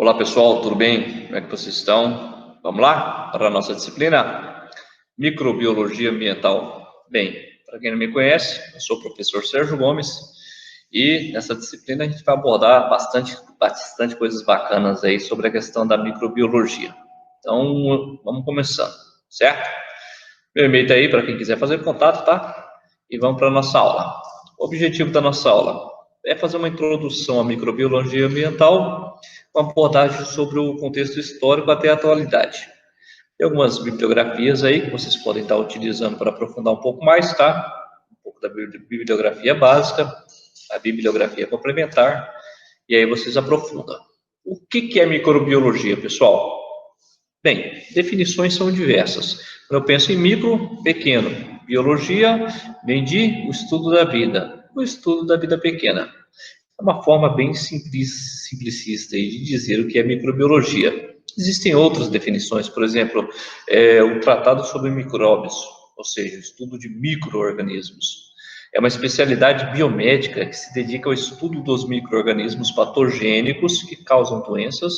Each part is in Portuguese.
Olá pessoal, tudo bem? Como é que vocês estão? Vamos lá para a nossa disciplina Microbiologia Ambiental. Bem, para quem não me conhece, eu sou o professor Sérgio Gomes e nessa disciplina a gente vai abordar bastante coisas bacanas aí sobre a questão da microbiologia. Então, vamos começando, certo? Meu e-mail está aí para quem quiser fazer contato, tá? E vamos para a nossa aula. O objetivo da nossa aula é fazer uma introdução à microbiologia ambiental, uma abordagem sobre o contexto histórico até a atualidade. Tem algumas bibliografias aí que vocês podem estar utilizando para aprofundar um pouco mais, tá? Um pouco da bibliografia básica, a bibliografia complementar, e aí vocês aprofundam. O que é microbiologia, pessoal? Bem, definições são diversas. Quando eu penso em micro, pequeno. Biologia vem de o estudo da vida, o estudo da vida pequena. É uma forma bem simplicista de dizer o que é microbiologia. Existem outras definições, por exemplo, o Tratado sobre Micróbios, ou seja, o estudo de micro-organismos. É uma especialidade biomédica que se dedica ao estudo dos micro-organismos patogênicos que causam doenças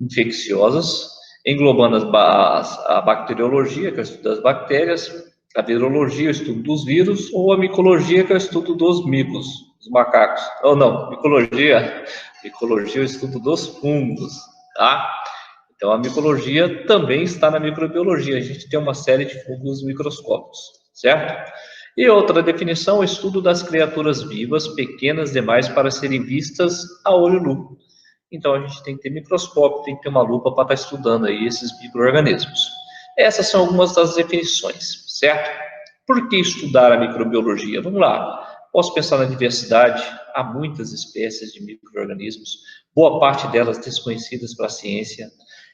infecciosas, englobando a bacteriologia, que é o estudo das bactérias, a virologia, o estudo dos vírus, ou a micologia, que é o estudo dos micos, dos macacos. Ou não, micologia é o estudo dos fungos, tá? Então, a micologia também está na microbiologia. A gente tem uma série de fungos microscópicos, certo? E outra definição, o estudo das criaturas vivas, pequenas demais para serem vistas a olho nu. Então, a gente tem que ter microscópio, tem que ter uma lupa para estar estudando aí esses micro-organismos. Essas são algumas das definições, certo? Por que estudar a microbiologia? Vamos lá. Posso pensar na diversidade, há muitas espécies de micro-organismos, boa parte delas desconhecidas para a ciência.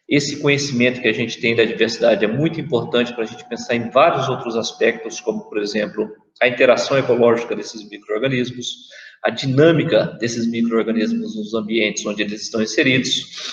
Esse conhecimento que a gente tem da diversidade é muito importante para a gente pensar em vários outros aspectos, como, por exemplo, a interação ecológica desses micro-organismos, a dinâmica desses micro-organismos nos ambientes onde eles estão inseridos,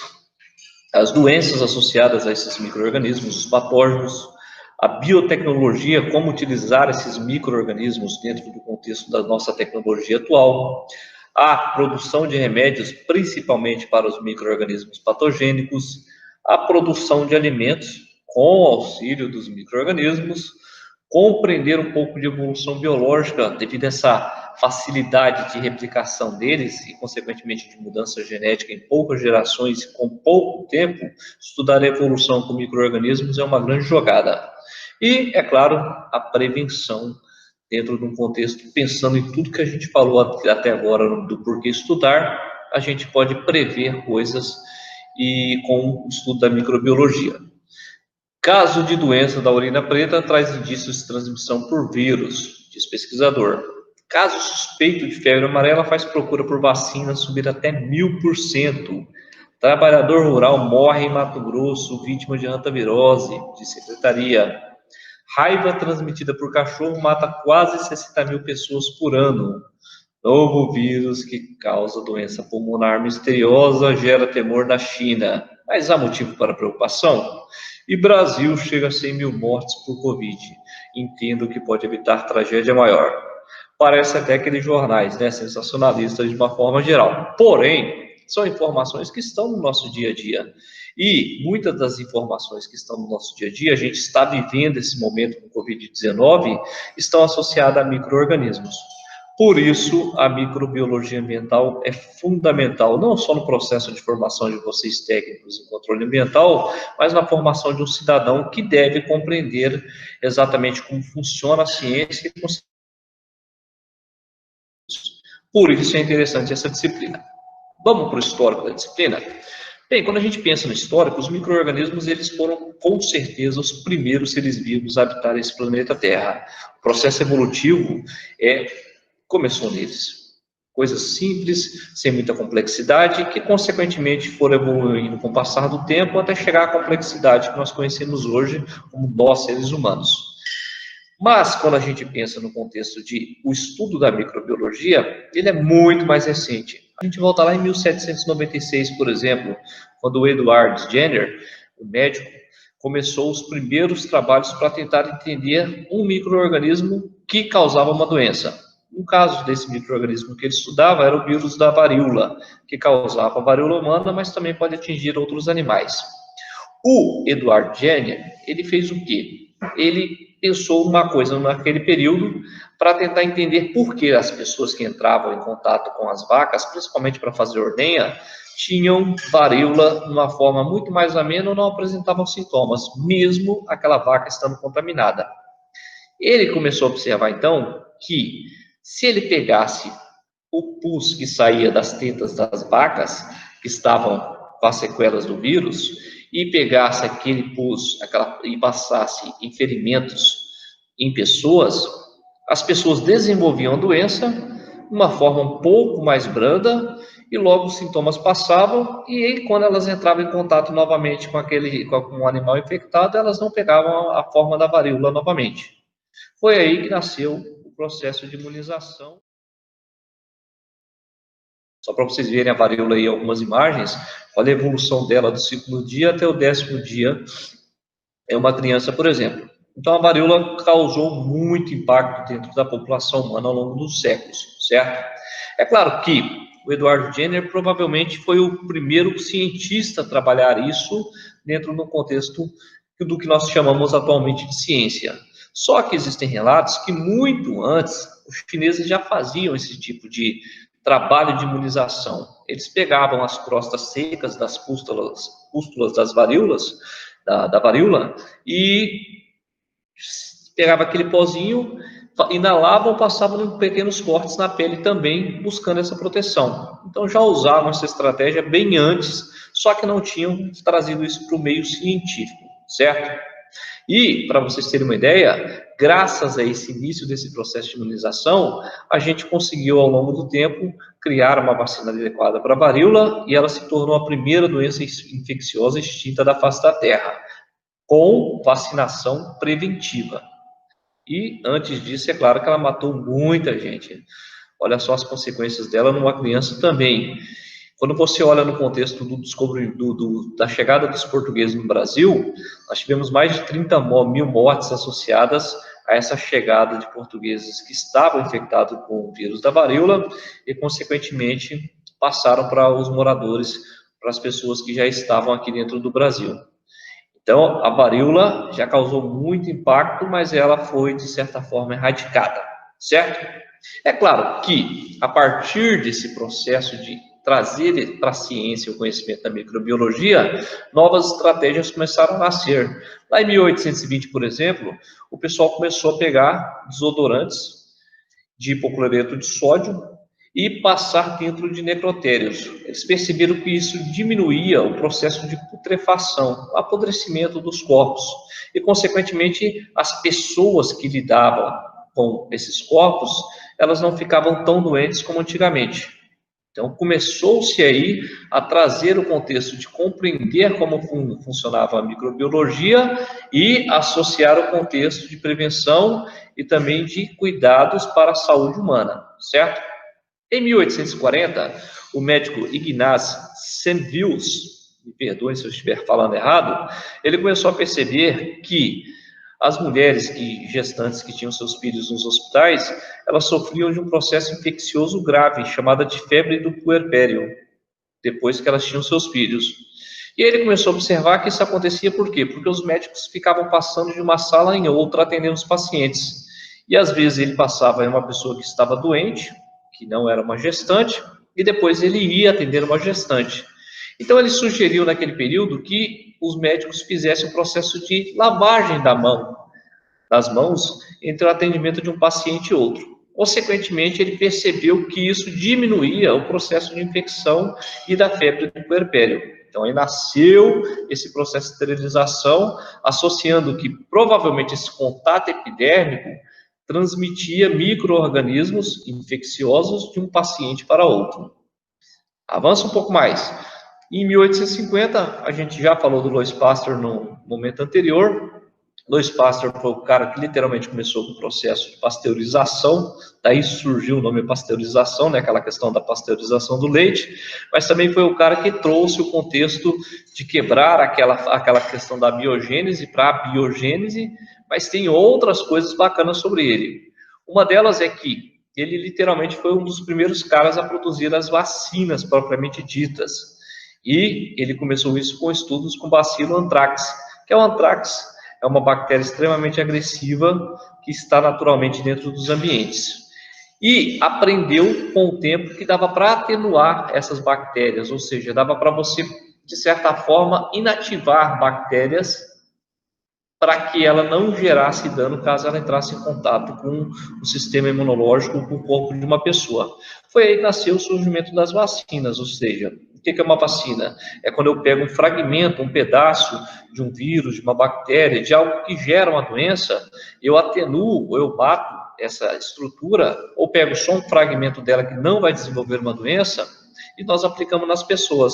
as doenças associadas a esses micro-organismos, os patógenos, a biotecnologia, como utilizar esses micro-organismos dentro do contexto da nossa tecnologia atual, a produção de remédios, principalmente para os micro-organismos patogênicos, a produção de alimentos com o auxílio dos micro-organismos, compreender um pouco de evolução biológica devido a essa facilidade de replicação deles e, consequentemente, de mudança genética em poucas gerações, com pouco tempo, estudar a evolução com micro-organismos é uma grande jogada. E, é claro, a prevenção dentro de um contexto, pensando em tudo que a gente falou até agora do porquê estudar, a gente pode prever coisas e com o estudo da microbiologia. Caso de doença da urina preta traz indícios de transmissão por vírus, diz pesquisador. Caso suspeito de febre amarela faz procura por vacina subir até 1000%. Trabalhador rural morre em Mato Grosso, vítima de hantavirose, diz secretaria. Raiva transmitida por cachorro mata quase 60 mil pessoas por ano. Novo vírus que causa doença pulmonar misteriosa gera temor na China. Mas há motivo para preocupação? E Brasil chega a 100 mil mortes por Covid. Entendo que pode evitar tragédia maior. Parece até aqueles jornais, né, sensacionalistas de uma forma geral. Porém, são informações que estão no nosso dia a dia. E muitas das informações que estão no nosso dia a dia, a gente está vivendo esse momento com Covid-19, estão associadas a micro-organismos. Por isso, a microbiologia ambiental é fundamental, não só no processo de formação de vocês técnicos em controle ambiental, mas na formação de um cidadão que deve compreender exatamente como funciona a ciência e por isso é interessante essa disciplina. Vamos para o histórico da disciplina? Bem, quando a gente pensa no histórico, os micro-organismos eles foram, com certeza, os primeiros seres vivos a habitar esse planeta Terra. O processo evolutivo começou neles. Coisas simples, sem muita complexidade, que consequentemente foram evoluindo com o passar do tempo até chegar à complexidade que nós conhecemos hoje como nós, seres humanos. Mas, quando a gente pensa no contexto de o estudo da microbiologia, ele é muito mais recente. A gente volta lá em 1796, por exemplo, quando o Edward Jenner, o médico, começou os primeiros trabalhos para tentar entender um micro-organismo que causava uma doença. Um caso desse micro-organismo que ele estudava era o vírus da varíola, que causava a varíola humana, mas também pode atingir outros animais. O Edward Jenner, ele fez o quê? Ele pensou uma coisa naquele período para tentar entender por que as pessoas que entravam em contato com as vacas, principalmente para fazer ordenha, tinham varíola de uma forma muito mais amena ou não apresentavam sintomas, mesmo aquela vaca estando contaminada. Ele começou a observar, então, que se ele pegasse o pus que saía das tetas das vacas, que estavam com as sequelas do vírus, e pegasse aquele pus e passasse em ferimentos em pessoas, as pessoas desenvolviam a doença de uma forma um pouco mais branda, e logo os sintomas passavam, e aí, quando elas entravam em contato novamente com um animal infectado, elas não pegavam a forma da varíola novamente. Foi aí que nasceu o processo de imunização. Só para vocês verem a varíola aí, algumas imagens, olha a evolução dela do 5º dia até o 10º dia. É uma criança, por exemplo. Então, a varíola causou muito impacto dentro da população humana ao longo dos séculos, certo? É claro que o Edward Jenner provavelmente foi o primeiro cientista a trabalhar isso dentro do contexto do que nós chamamos atualmente de ciência. Só que existem relatos que muito antes os chineses já faziam esse tipo de trabalho de imunização. Eles pegavam as crostas secas das pústulas das varíolas, da varíola, e pegava aquele pozinho, inalavam, passavam em pequenos cortes na pele também, buscando essa proteção. Então já usavam essa estratégia bem antes, só que não tinham trazido isso para o meio científico, certo? E, para vocês terem uma ideia, graças a esse início desse processo de imunização, a gente conseguiu, ao longo do tempo, criar uma vacina adequada para a varíola, e ela se tornou a primeira doença infecciosa extinta da face da Terra, com vacinação preventiva. E, antes disso, é claro que ela matou muita gente. Olha só as consequências dela numa criança também. Quando você olha no contexto da chegada dos portugueses no Brasil, nós tivemos mais de 30 mil mortes associadas a essa chegada de portugueses que estavam infectados com o vírus da varíola e, consequentemente, passaram para os moradores, para as pessoas que já estavam aqui dentro do Brasil. Então, a varíola já causou muito impacto, mas ela foi, de certa forma, erradicada, certo? É claro que, a partir desse processo de trazer para a ciência o conhecimento da microbiologia, novas estratégias começaram a nascer. Lá em 1820, por exemplo, o pessoal começou a pegar desodorantes de hipocloreto de sódio e passar dentro de necrotérios. Eles perceberam que isso diminuía o processo de putrefação, o apodrecimento dos corpos, e, consequentemente, as pessoas que lidavam com esses corpos, elas não ficavam tão doentes como antigamente. Então, começou-se aí a trazer o contexto de compreender como funcionava a microbiologia e associar o contexto de prevenção e também de cuidados para a saúde humana, certo? Em 1840, o médico Ignaz Semmelweis, me perdoem se eu estiver falando errado, ele começou a perceber que as mulheres gestantes que tinham seus filhos nos hospitais, elas sofriam de um processo infeccioso grave, chamado de febre do puerpério, depois que elas tinham seus filhos. E ele começou a observar que isso acontecia por quê? Porque os médicos ficavam passando de uma sala em outra atendendo os pacientes. E às vezes ele passava em uma pessoa que estava doente, que não era uma gestante, e depois ele ia atender uma gestante. Então ele sugeriu naquele período que os médicos fizessem o processo de lavagem das mãos, entre o atendimento de um paciente e outro. Consequentemente, ele percebeu que isso diminuía o processo de infecção e da febre do puerpério. Então, aí nasceu esse processo de esterilização, associando que provavelmente esse contato epidérmico transmitia micro-organismos infecciosos de um paciente para outro. Avança um pouco mais. Em 1850, a gente já falou do Louis Pasteur no momento anterior. Louis Pasteur foi o cara que literalmente começou com o processo de pasteurização, daí surgiu o nome pasteurização, né, aquela questão da pasteurização do leite, mas também foi o cara que trouxe o contexto de quebrar aquela questão da biogênese para a biogênese, mas tem outras coisas bacanas sobre ele. Uma delas é que ele literalmente foi um dos primeiros caras a produzir as vacinas propriamente ditas. E ele começou isso com estudos com bacilo anthrax, que é o anthrax, é uma bactéria extremamente agressiva que está naturalmente dentro dos ambientes. E aprendeu com o tempo que dava para atenuar essas bactérias, ou seja, dava para você, de certa forma, inativar bactérias para que ela não gerasse dano caso ela entrasse em contato com o sistema imunológico, com o corpo de uma pessoa. Foi aí que nasceu o surgimento das vacinas, ou seja, o que é uma vacina? É quando eu pego um fragmento, um pedaço de um vírus, de uma bactéria, de algo que gera uma doença, eu atenuo, ou eu bato essa estrutura, ou pego só um fragmento dela que não vai desenvolver uma doença, e nós aplicamos nas pessoas.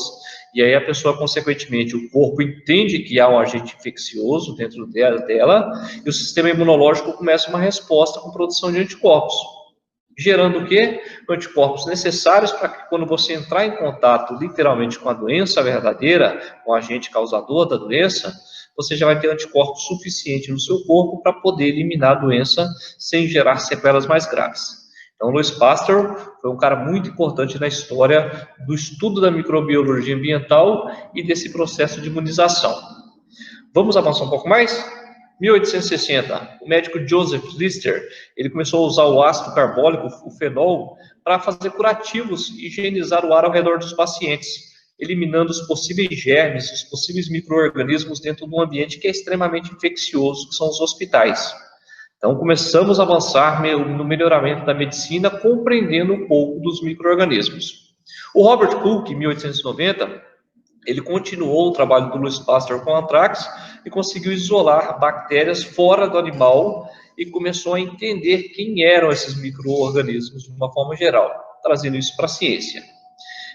E aí a pessoa, consequentemente, o corpo entende que há um agente infeccioso dentro dela e o sistema imunológico começa uma resposta com produção de anticorpos. Gerando o quê? Anticorpos necessários para que quando você entrar em contato literalmente com a doença verdadeira, com o agente causador da doença, você já vai ter anticorpos suficiente no seu corpo para poder eliminar a doença sem gerar sequelas mais graves. Então, Louis Pasteur foi um cara muito importante na história do estudo da microbiologia ambiental e desse processo de imunização. Vamos avançar um pouco mais? 1860, o médico Joseph Lister, ele começou a usar o ácido carbólico, o fenol, para fazer curativos e higienizar o ar ao redor dos pacientes, eliminando os possíveis germes, os possíveis micro-organismos dentro de um ambiente que é extremamente infeccioso, que são os hospitais. Então, começamos a avançar no melhoramento da medicina, compreendendo um pouco dos micro-organismos. O Robert Koch, em 1890, ele continuou o trabalho do Louis Pasteur com anthrax e conseguiu isolar bactérias fora do animal e começou a entender quem eram esses micro-organismos de uma forma geral, trazendo isso para a ciência.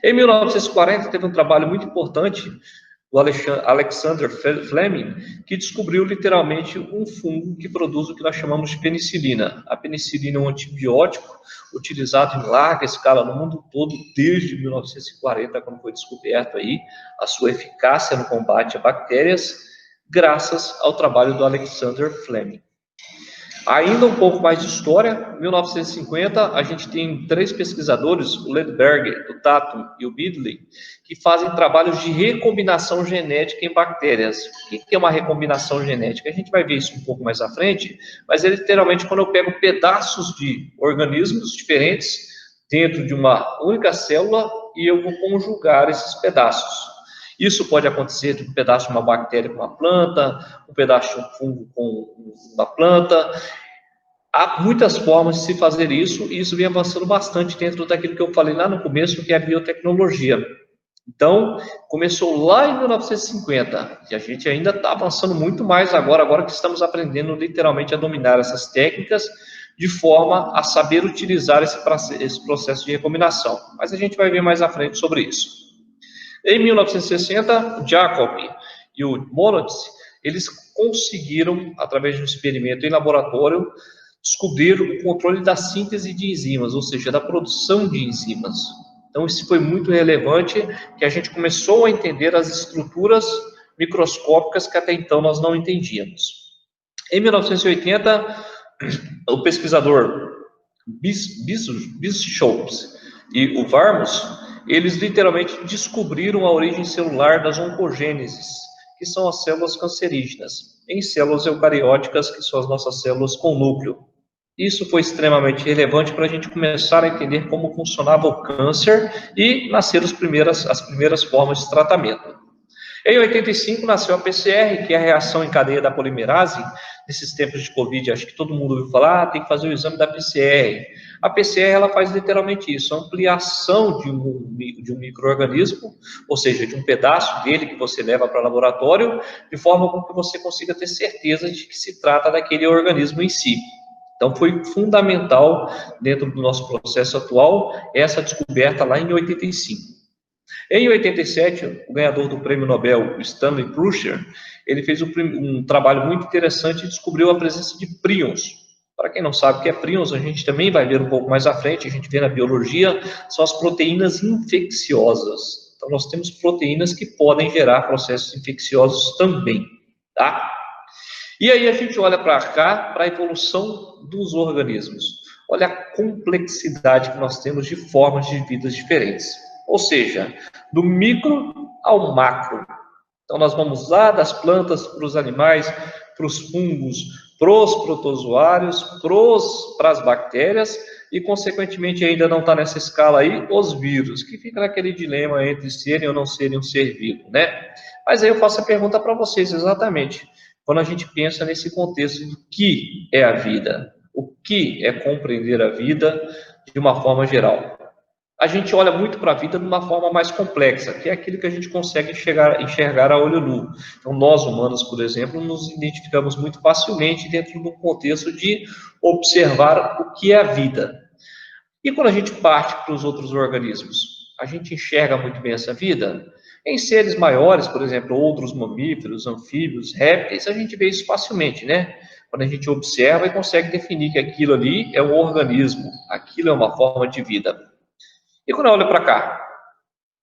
Em 1940, teve um trabalho muito importante do Alexander Fleming, que descobriu literalmente um fungo que produz o que nós chamamos de penicilina. A penicilina é um antibiótico utilizado em larga escala no mundo todo desde 1940, quando foi descoberto aí a sua eficácia no combate a bactérias, graças ao trabalho do Alexander Fleming. Ainda um pouco mais de história, em 1950, a gente tem 3 pesquisadores, o Ledberger, o Tatum e o Bidley, que fazem trabalhos de recombinação genética em bactérias. O que é uma recombinação genética? A gente vai ver isso um pouco mais à frente, mas é literalmente quando eu pego pedaços de organismos diferentes dentro de uma única célula e eu vou conjugar esses pedaços. Isso pode acontecer de um pedaço de uma bactéria com uma planta, um pedaço de um fungo com uma planta. Há muitas formas de se fazer isso, e isso vem avançando bastante dentro daquilo que eu falei lá no começo, que é a biotecnologia. Então, começou lá em 1950, e a gente ainda está avançando muito mais agora que estamos aprendendo literalmente a dominar essas técnicas, de forma a saber utilizar esse processo de recombinação. Mas a gente vai ver mais à frente sobre isso. Em 1960, o Jacob e o Molotz, eles conseguiram, através de um experimento em laboratório, descobrir o controle da síntese de enzimas, ou seja, da produção de enzimas. Então, isso foi muito relevante, que a gente começou a entender as estruturas microscópicas que até então nós não entendíamos. Em 1980, o pesquisador Bischops e o Varmus, eles literalmente descobriram a origem celular das oncogêneses, que são as células cancerígenas, em células eucarióticas, que são as nossas células com núcleo. Isso foi extremamente relevante para a gente começar a entender como funcionava o câncer e nascer as primeiras formas de tratamento. Em 85 nasceu a PCR, que é a reação em cadeia da polimerase. Nesses tempos de Covid, acho que todo mundo ouviu falar, tem que fazer o exame da PCR. A PCR, ela faz literalmente isso, a ampliação de um micro-organismo, ou seja, de um pedaço dele que você leva para o laboratório, de forma com que você consiga ter certeza de que se trata daquele organismo em si. Então, foi fundamental, dentro do nosso processo atual, essa descoberta lá em 85. Em 87, o ganhador do prêmio Nobel, Stanley Pruitt, ele fez um trabalho muito interessante e descobriu a presença de príons. Para quem não sabe o que é príons, a gente também vai ver um pouco mais à frente, a gente vê na biologia, são as proteínas infecciosas. Então, nós temos proteínas que podem gerar processos infecciosos também, tá? E aí a gente olha para cá, para a evolução dos organismos. Olha a complexidade que nós temos de formas de vidas diferentes. Ou seja, do micro ao macro. Então, nós vamos lá das plantas para os animais, para os fungos, para os protozoários, para as bactérias e, consequentemente, ainda não está nessa escala aí, os vírus, que fica naquele dilema entre serem ou não serem um ser vivo, né? Mas aí eu faço a pergunta para vocês exatamente. Quando a gente pensa nesse contexto do que é a vida, o que é compreender a vida de uma forma geral? A gente olha muito para a vida de uma forma mais complexa, que é aquilo que a gente consegue enxergar a olho nu. Então, nós humanos, por exemplo, nos identificamos muito facilmente dentro do contexto de observar o que é a vida. E quando a gente parte para os outros organismos, a gente enxerga muito bem essa vida? Em seres maiores, por exemplo, outros mamíferos, anfíbios, répteis, a gente vê isso facilmente, né? Quando a gente observa e consegue definir que aquilo ali é um organismo, aquilo é uma forma de vida. E quando eu olho para cá,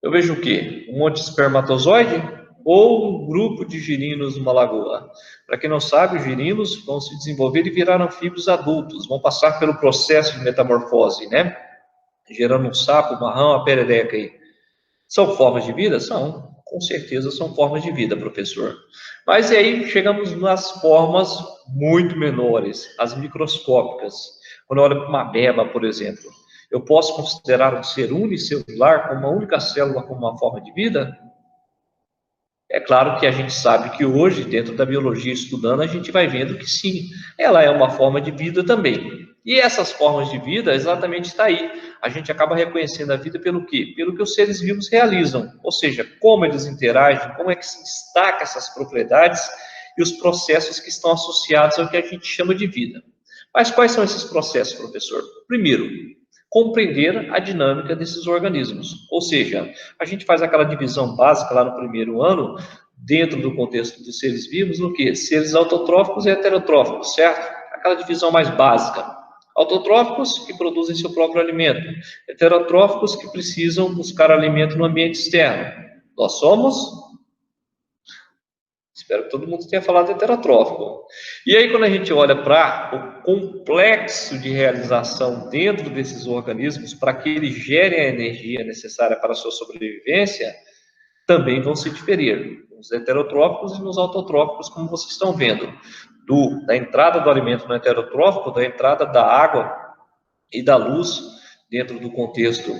eu vejo o quê? Um monte de espermatozoide ou um grupo de girinos numa lagoa? Para quem não sabe, os girinos vão se desenvolver e virar anfíbios adultos, vão passar pelo processo de metamorfose, né? Gerando um sapo, uma rã, uma perereca aí. São formas de vida? São, com certeza são formas de vida, professor. Mas aí chegamos nas formas muito menores, as microscópicas. Quando eu olho para uma ameba, por exemplo, eu posso considerar um ser unicelular como uma única célula como uma forma de vida? É claro que a gente sabe que hoje, dentro da biologia estudando, a gente vai vendo que sim, ela é uma forma de vida também. E essas formas de vida exatamente está aí. A gente acaba reconhecendo a vida pelo quê? Pelo que os seres vivos realizam, ou seja, como eles interagem, como é que se destaca essas propriedades e os processos que estão associados ao que a gente chama de vida. Mas quais são esses processos, professor? Primeiro, compreender a dinâmica desses organismos. Ou seja, a gente faz aquela divisão básica lá no primeiro ano, dentro do contexto de seres vivos, no que? Seres autotróficos e heterotróficos, certo? Aquela divisão mais básica. Autotróficos que produzem seu próprio alimento, heterotróficos que precisam buscar alimento no ambiente externo. Nós somos. Espero que todo mundo tenha falado heterotrófico. E aí, quando a gente olha para o complexo de realização dentro desses organismos, para que eles gerem a energia necessária para a sua sobrevivência, também vão se diferir. Nos heterotróficos e nos autotróficos, como vocês estão vendo. Da entrada do alimento no heterotrófico, da entrada da água e da luz dentro do contexto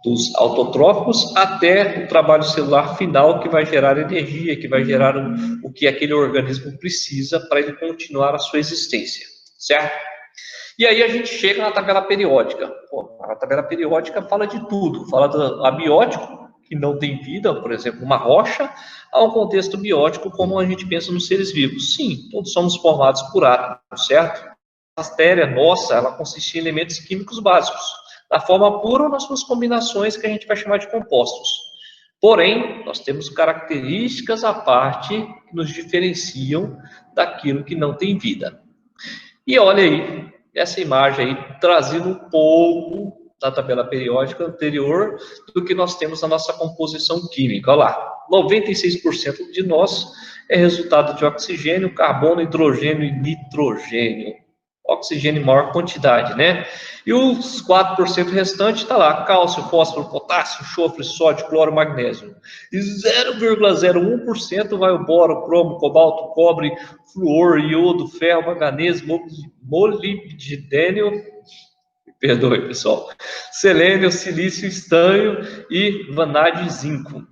dos autotróficos até o trabalho celular final que vai gerar energia, que vai gerar o que aquele organismo precisa para ele continuar a sua existência, certo? E aí a gente chega na tabela periódica. Pô, a tabela periódica fala de tudo, fala do abiótico, que não tem vida, por exemplo, uma rocha, ao contexto biótico, como a gente pensa nos seres vivos. Sim, todos somos formados por átomos, certo? A matéria nossa, ela consiste em elementos químicos básicos, da forma pura ou nas suas combinações que a gente vai chamar de compostos. Porém, nós temos características à parte que nos diferenciam daquilo que não tem vida. E olha aí, essa imagem aí, trazendo um pouco da tabela periódica anterior do que nós temos na nossa composição química. Olha lá, 96% de nós é resultado de oxigênio, carbono, hidrogênio e nitrogênio. Oxigênio em maior quantidade, né? E os 4% restantes está lá, cálcio, fósforo, potássio, enxofre, sódio, cloro, magnésio. E 0,01% vai o boro, cromo, cobalto, cobre, flúor, iodo, ferro, manganês, molibdênio, perdoe pessoal, selênio, silício, estanho e vanádio e zinco.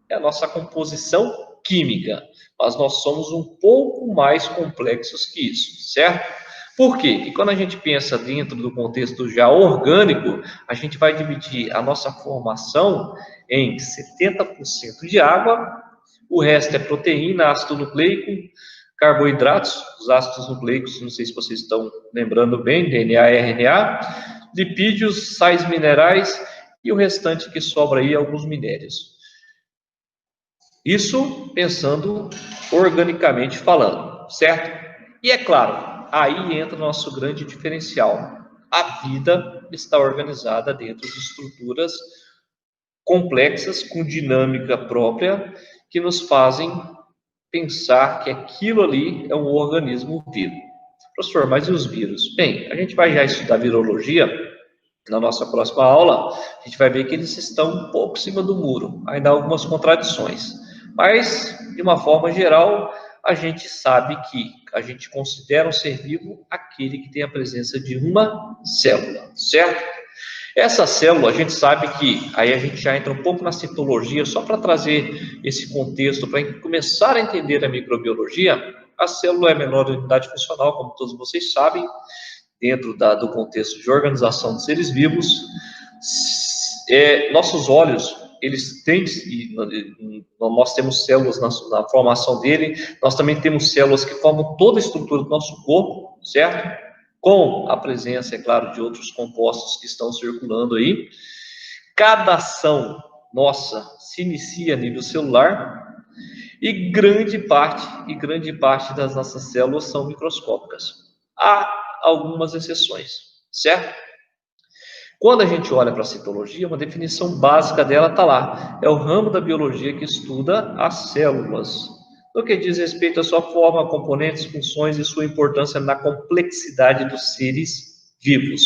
É a nossa composição química, mas nós somos um pouco mais complexos que isso, certo? Por quê? E quando a gente pensa dentro do contexto já orgânico, a gente vai dividir a nossa formação em 70% de água, o resto é proteína, ácido nucleico, carboidratos, os ácidos nucleicos, não sei se vocês estão lembrando bem, DNA e RNA, lipídios, sais minerais e o restante que sobra aí, alguns minérios. Isso pensando organicamente falando, certo? E é claro, aí entra o nosso grande diferencial. A vida está organizada dentro de estruturas complexas, com dinâmica própria, que nos fazem pensar que aquilo ali é um organismo vivo. Professor, mas e os vírus? Bem, a gente vai já estudar virologia. Na nossa próxima aula, a gente vai ver que eles estão um pouco em cima do muro. Ainda há algumas contradições. Mas, de uma forma geral, a gente sabe que a gente considera um ser vivo aquele que tem a presença de uma célula, certo? Essa célula, a gente sabe que, aí a gente já entra um pouco na citologia, só para trazer esse contexto, para começar a entender a microbiologia. A célula é a menor unidade funcional, como todos vocês sabem, dentro do contexto de organização de seres vivos. Nossos olhos, eles têm, nós temos células na formação dele, nós também temos células que formam toda a estrutura do nosso corpo, certo? Com a presença, é claro, de outros compostos que estão circulando aí. Cada ação nossa se inicia a nível celular e grande parte das nossas células são microscópicas. Há algumas exceções, certo? Quando a gente olha para a citologia, uma definição básica dela está lá. É o ramo da biologia que estuda as células, no que diz respeito à sua forma, componentes, funções e sua importância na complexidade dos seres vivos,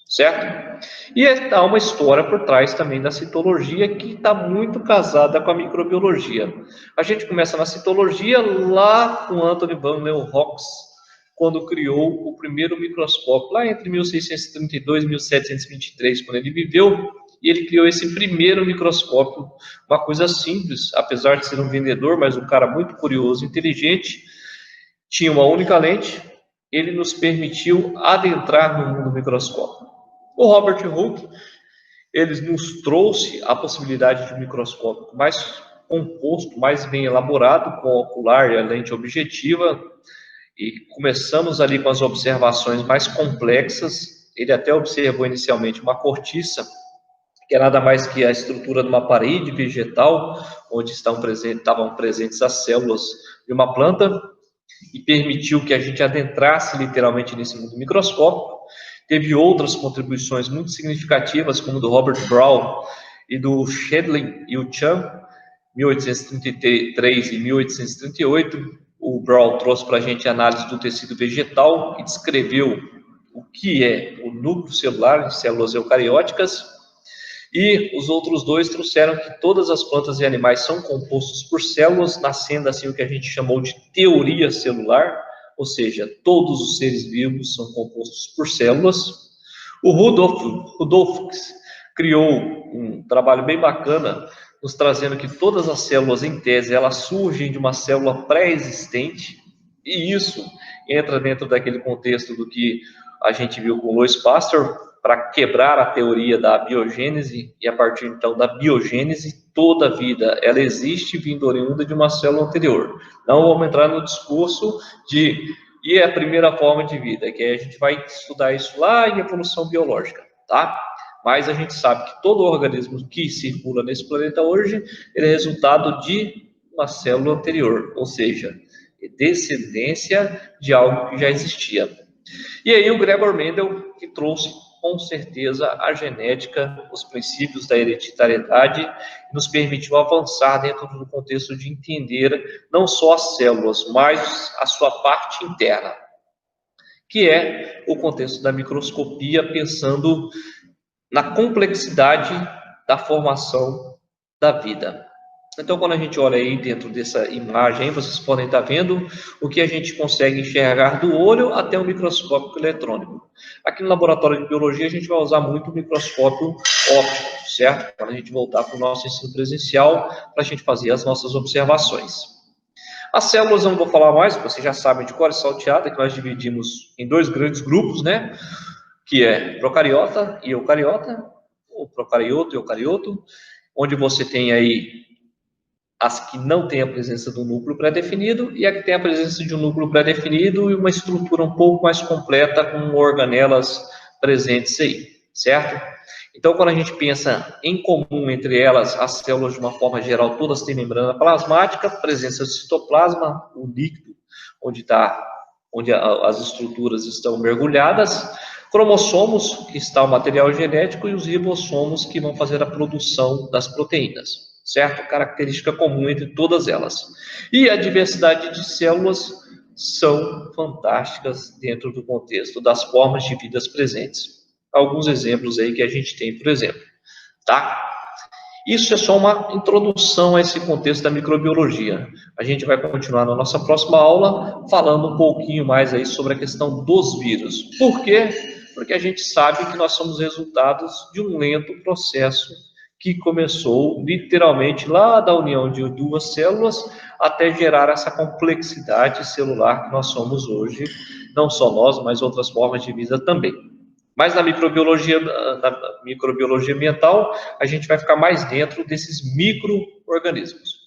certo? E há uma história por trás também da citologia que está muito casada com a microbiologia. A gente começa na citologia lá com Anthony van Leeuwenhoek, quando criou o primeiro microscópio, lá entre 1632 e 1723, quando ele viveu, e ele criou esse primeiro microscópio, uma coisa simples, apesar de ser um vendedor, mas um cara muito curioso, inteligente, tinha uma única lente, ele nos permitiu adentrar no mundo do microscópio. O Robert Hooke, ele nos trouxe a possibilidade de um microscópio mais composto, mais bem elaborado, com o ocular e a lente objetiva, e começamos ali com as observações mais complexas. Ele até observou inicialmente uma cortiça, que é nada mais que a estrutura de uma parede vegetal, onde estavam presentes as células de uma planta, e permitiu que a gente adentrasse literalmente nesse mundo microscópico. Teve outras contribuições muito significativas, como do Robert Brown e do Shedlin e o Chan, 1833 e 1838, o Brown trouxe para a gente a análise do tecido vegetal e descreveu o que é o núcleo celular de células eucarióticas, e os outros dois trouxeram que todas as plantas e animais são compostos por células, nascendo assim o que a gente chamou de teoria celular, ou seja, todos os seres vivos são compostos por células. O Rudolf criou um trabalho bem bacana, nos trazendo que todas as células, em tese, elas surgem de uma célula pré-existente, e isso entra dentro daquele contexto do que a gente viu com Louis Pasteur, para quebrar a teoria da biogênese, e a partir então da biogênese, toda a vida, ela existe vindo oriunda de uma célula anterior. Não vamos entrar no discurso e é a primeira forma de vida, que a gente vai estudar isso lá em evolução biológica, tá? Mas a gente sabe que todo organismo que circula nesse planeta hoje, ele é resultado de uma célula anterior, ou seja, descendência de algo que já existia. E aí o Gregor Mendel, que trouxe com certeza a genética, os princípios da hereditariedade, nos permitiu avançar dentro do contexto de entender não só as células, mas a sua parte interna, que é o contexto da microscopia, pensando na complexidade da formação da vida. Então, quando a gente olha aí dentro dessa imagem, vocês podem estar vendo o que a gente consegue enxergar do olho até o microscópio eletrônico. Aqui no laboratório de biologia, a gente vai usar muito o microscópio óptico, certo? Quando a gente voltar para o nosso ensino presencial, para a gente fazer as nossas observações. As células eu não vou falar mais, vocês já sabem de cor e salteada, que nós dividimos em dois grandes grupos, né? Que é procariota e eucariota, ou procarioto e eucarioto, onde você tem aí as que não têm a presença do núcleo pré-definido e a que tem a presença de um núcleo pré-definido e uma estrutura um pouco mais completa com organelas presentes aí, certo? Então, quando a gente pensa em comum entre elas, as células, de uma forma geral, todas têm membrana plasmática, presença de citoplasma, o líquido, onde as estruturas estão mergulhadas, cromossomos, que está o material genético, e os ribossomos, que vão fazer a produção das proteínas, certo? Característica comum entre todas elas. E a diversidade de células são fantásticas dentro do contexto das formas de vidas presentes. Alguns exemplos aí que a gente tem, por exemplo, tá? Isso é só uma introdução a esse contexto da microbiologia. A gente vai continuar na nossa próxima aula falando um pouquinho mais aí sobre a questão dos vírus. Por quê? Porque a gente sabe que nós somos resultados de um lento processo que começou literalmente lá da união de duas células até gerar essa complexidade celular que nós somos hoje, não só nós, mas outras formas de vida também. Mas na microbiologia ambiental, a gente vai ficar mais dentro desses micro-organismos.